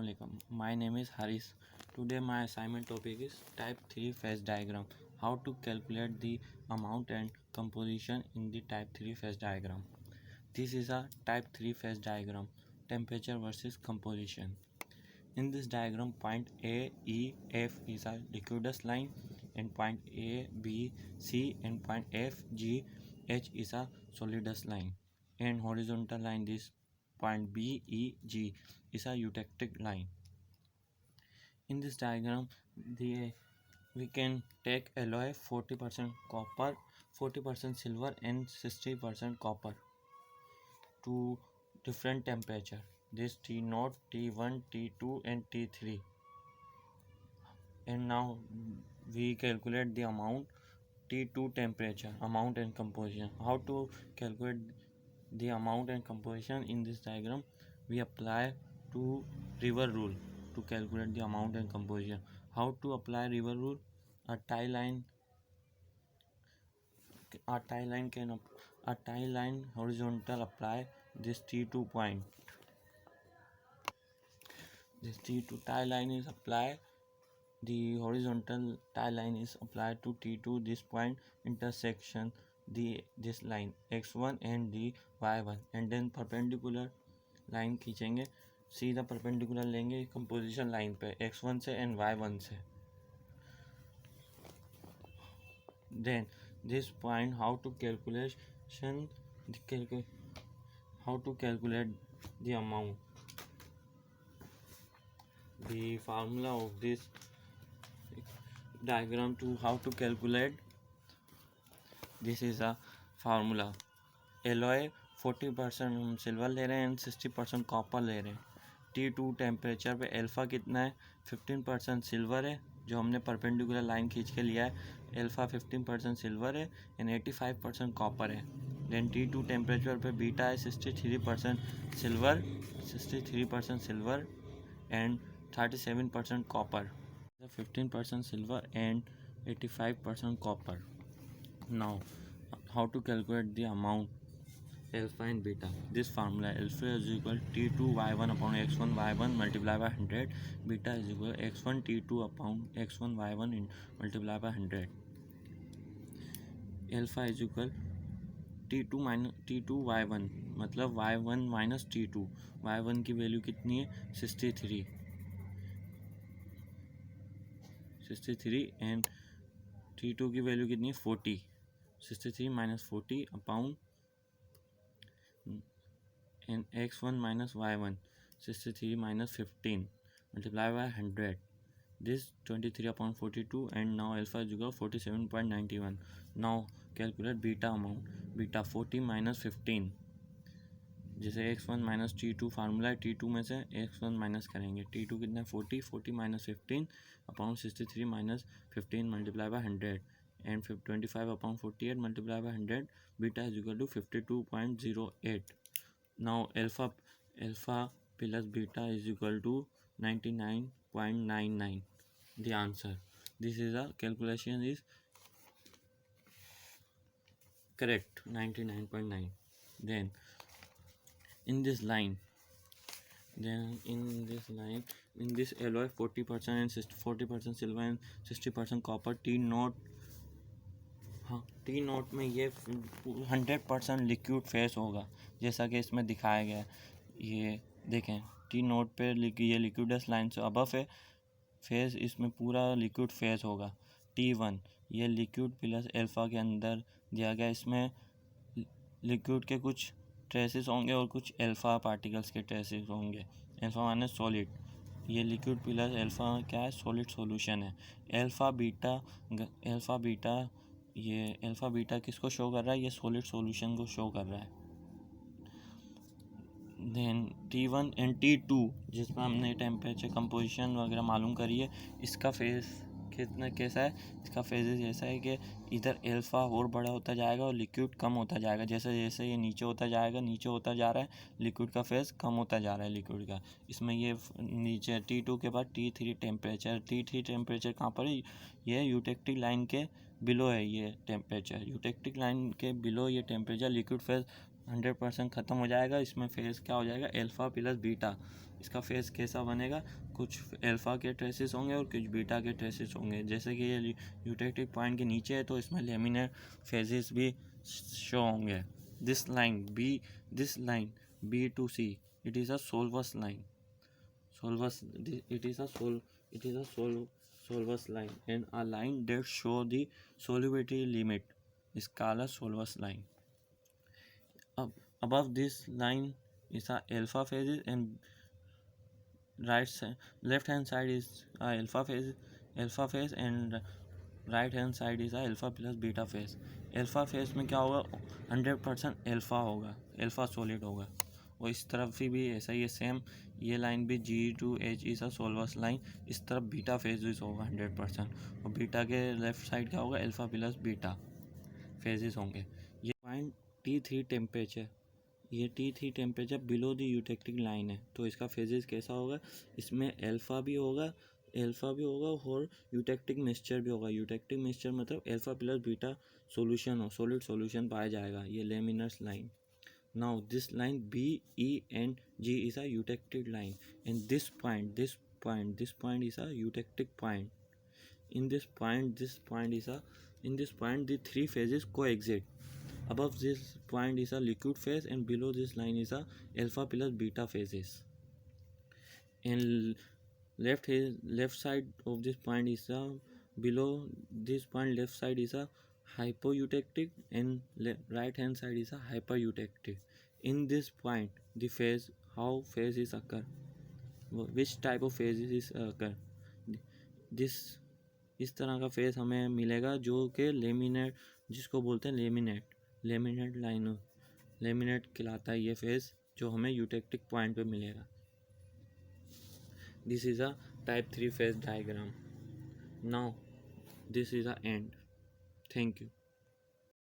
Assalamualaikum. My name is Haris. Today my assignment topic is type 3 phase diagram. How to calculate the amount and composition in the type 3 phase diagram. This is a type 3 phase diagram, temperature versus composition. In this diagram, point A, E, F is a liquidus line, and point A, B, C, and point F, G, H is a solidus line, and horizontal line is point B, E, G is a eutectic line. In this diagram, we can take alloy 40% copper, 40% silver, and 60% copper to different temperature. This T0, T1, T2, and T3. And now we calculate the amount T2 temperature, amount and composition. How to calculate the amount and composition in this diagram? We apply to river rule to calculate the amount and composition. How to apply river rule? A tie line horizontal apply this T2 point. This T2 tie line is applied. The horizontal tie line is applied to T2. This point intersection this line x1 and the y1, and then perpendicular line खींचेंगे, सीधा perpendicular लेंगे composition line पे x1 से and y1 से. Then this point how to calculate the amount. The formula of this diagram to how to calculate, this is a formula. Alloy 40% हम silver ले रहे हैं एंड 60% कॉपर ले रहे हैं. T2 टेम्परेचर पे अल्फ़ा कितना है? 15% सिल्वर है जो हमने परपेंडिकुलर लाइन खींच के लिया है. अल्फ़ा 15% सिल्वर है एंड 85% कॉपर है. देन T2 टेम्परेचर पे बीटा है 63% silver and 37% copper. 15% silver and 85% copper. Now, how to calculate the amount alpha and beta? This formula alpha is equal T2 y1 upon x1 y1 multiplied by 100. Beta is equal x1 T2 upon x1 y1 multiplied by 100. Alpha is equal T2 minus T2 y1 मतलब y1 minus T2. y1 की value कितनी है? 63 and T2 की value कितनी है? 40. 63 minus 40 upon and x1 minus y1 63 minus 15 multiply by 100. This 23 upon 42 and now alpha is equal 47.91. Now calculate beta amount. Beta 40 minus 15, जैसे x1 minus T2 formula है, T2 में से x1 minus करेंगे. T2 कितना है? 40 minus 15 upon 63 minus 15 multiply by 100 and 25 upon 48 multiply by 100. Beta is equal to 52.08. Now alpha plus beta is equal to 99.99. The answer. This is a calculation is correct, 99.9. Then in this alloy 40% and 40% silver and 60% copper. T note में ये 100% liquid phase होगा जैसा कि इसमें दिखाया गया है. ये देखें टी नोट पे ये लिक्विडस लाइन से अबव है फेस, इसमें पूरा लिक्विड फेस होगा. T1 ये लिक्विड प्लस अल्फ़ा के अंदर दिया गया. इसमें लिक्विड के कुछ ट्रेसेस होंगे और कुछ अल्फ़ा पार्टिकल्स के ट्रेसेस होंगे. अल्फ़ा माने सॉलिड. ये लिक्विड प्लस अल्फ़ा क्या है? सॉलिड सॉल्यूशन है. अल्फ़ा बीटा किसको शो कर रहा है? ये सॉलिड सॉल्यूशन को शो कर रहा है. देन T1 एंड T2 जिसमें हमने टेम्परेचर कंपोजिशन वगैरह मालूम करी है, इसका फेस कैसा है? इसका फेजेस ऐसा है कि इधर अल्फ़ा और बड़ा होता जाएगा और लिक्विड कम होता जाएगा. जैसे जैसे ये नीचे होता जा रहा है लिक्विड का फेस कम होता जा रहा है लिक्विड का. इसमें ये नीचे T2 के बाद T3 टेम्परेचर कहाँ पर है? ये यूटेक्टिक लाइन के बिलो है. ये टेम्परेचर यूटेक्टिक लाइन के बिलो ये टेम्परेचर लिक्विड फेस 100% ख़त्म हो जाएगा. इसमें फेस क्या हो जाएगा? Alpha plus beta. इसका फेस कैसा बनेगा, कुछ अल्फ़ा के ट्रेसेस होंगे और कुछ बीटा के ट्रेसेस होंगे। जैसे कि ये यूटेक्टिक पॉइंट के नीचे है तो इसमें लेमिनर फेजेस भी शो होंगे। This line B to C, it is a solvus line, it is a solvus line, and a line that show the solubility limit is called a solvus line. Above this line is a alpha phase, and left hand side is a alpha phase and right hand side is alpha plus beta face. Alpha face में क्या होगा, 100% alpha होगा, alpha solid होगा। और इस तरफ भी ऐसा ही है सेम, ये लाइन भी G2H is a solvus line, इस तरफ बीटा फेजेस होगा 100%, और बीटा के लेफ्ट साइड क्या होगा, अल्फ़ा प्लस बीटा फेजेस होंगे। ये पॉइंट T3 टेम्परेचर, ये T3 temperature below the eutectic line है, तो इसका फेजेस कैसा होगा, इसमें अल्फ़ा भी होगा और यूटेक्टिक मिक्सचर भी होगा। यूटेक्टिक मिक्सचर मतलब अल्फ़ा प्लस बीटा सॉल्यूशन हो, सॉलिड सॉल्यूशन पाया जाएगा, ये laminar line. Now this line B, E and G is a eutectic line, and this point is a eutectic point. In this point the three phases coexist. Above this point is a liquid phase, and below this line is a alpha plus beta phases. And left side of this point is a, below this point left side is a hypoeutectic, and right hand side is a hypereutectic. In this point the phase, how phase is occur, which type of phase is occur, this इस तरह का face हमें मिलेगा जो कि laminate, जिसको बोलते हैं लेमिनेट कहलाता है ये फेस, जो हमें यूटेक्टिक पॉइंट पे मिलेगा। This is a type 3 phase diagram. Now this is a and. Thank you.